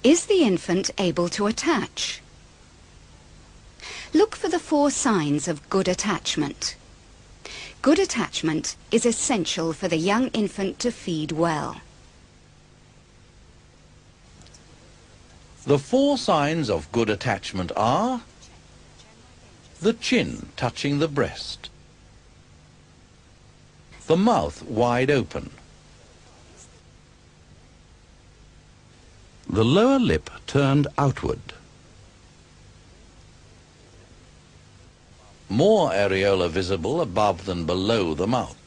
Is the infant able to attach? Look for the 4 signs of good attachment. Good attachment is essential for the young infant to feed well. The 4 signs of good attachment are the chin touching the breast, the mouth wide open, the lower lip turned outward, more areola visible above than below the mouth,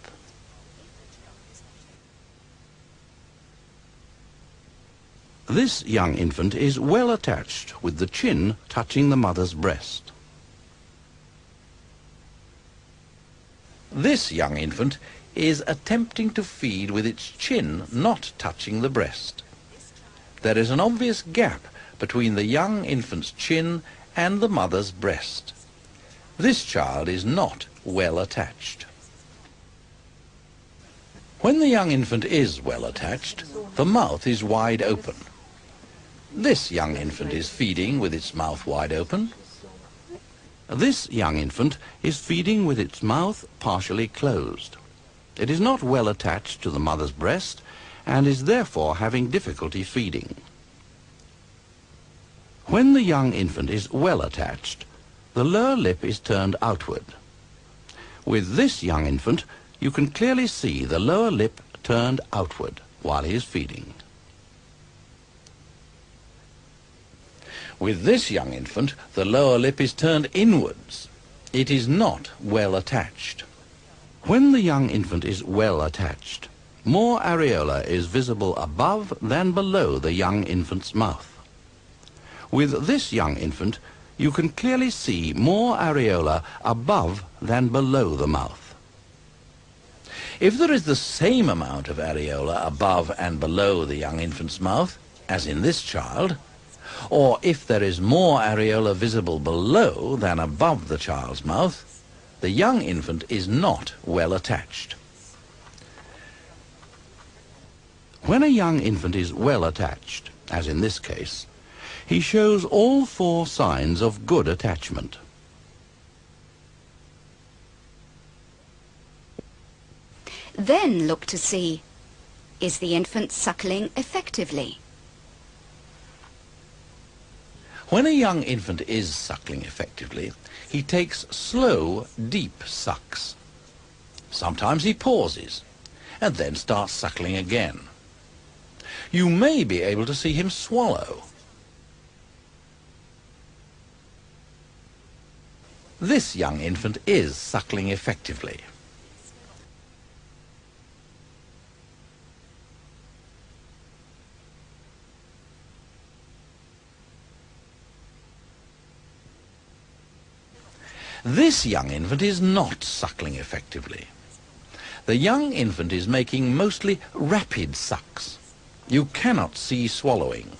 this young infant is well attached with the chin touching the mother's breast. This young infant is attempting to feed with its chin not touching the breast. There is an obvious gap between the young infant's chin and the mother's breast. This child is not well attached. When the young infant is well attached, the mouth is wide open. This young infant is feeding with its mouth wide open. This young infant is feeding with its mouth partially closed. It is not well attached to the mother's breast and is therefore having difficulty feeding. When the young infant is well attached, the lower lip is turned outward. With this young infant, you can clearly see the lower lip turned outward while he is feeding. With this young infant, the lower lip is turned inwards. It is not well attached. When the young infant is well attached, more areola is visible above than below the young infant's mouth. With this young infant, you can clearly see more areola above than below the mouth. If there is the same amount of areola above and below the young infant's mouth, as in this child, or if there is more areola visible below than above the child's mouth, the young infant is not well attached. When a young infant is well attached, as in this case, he shows all 4 signs of good attachment. Then look to see, is the infant suckling effectively? When a young infant is suckling effectively, he takes slow, deep sucks. Sometimes he pauses and then starts suckling again. You may be able to see him swallow. This young infant is suckling effectively. This young infant is not suckling effectively. The young infant is making mostly rapid sucks. You cannot see swallowing.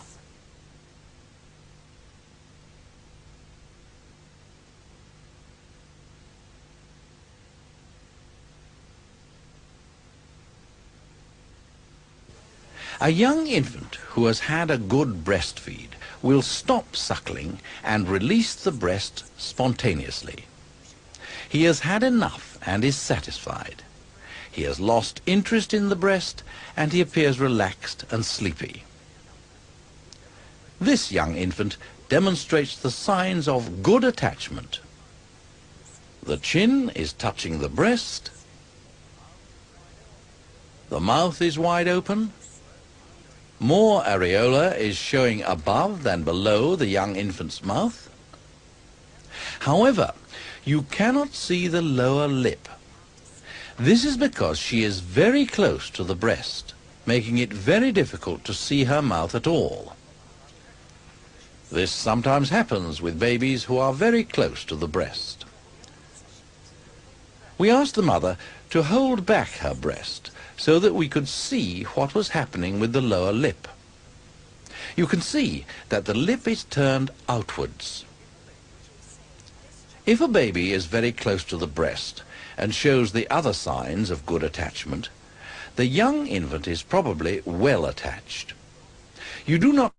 A young infant who has had a good breastfeed will stop suckling and release the breast spontaneously. He has had enough and is satisfied. He has lost interest in the breast and he appears relaxed and sleepy. This young infant demonstrates the signs of good attachment. The chin is touching the breast. The mouth is wide open. More areola is showing above than below the young infant's mouth. However, you cannot see the lower lip. This is because she is very close to the breast, making it very difficult to see her mouth at all. This sometimes happens with babies who are very close to the breast. We asked the mother to hold back her breast so that we could see what was happening with the lower lip. You can see that the lip is turned outwards. If a baby is very close to the breast and shows the other signs of good attachment, the young infant is probably well attached. You do not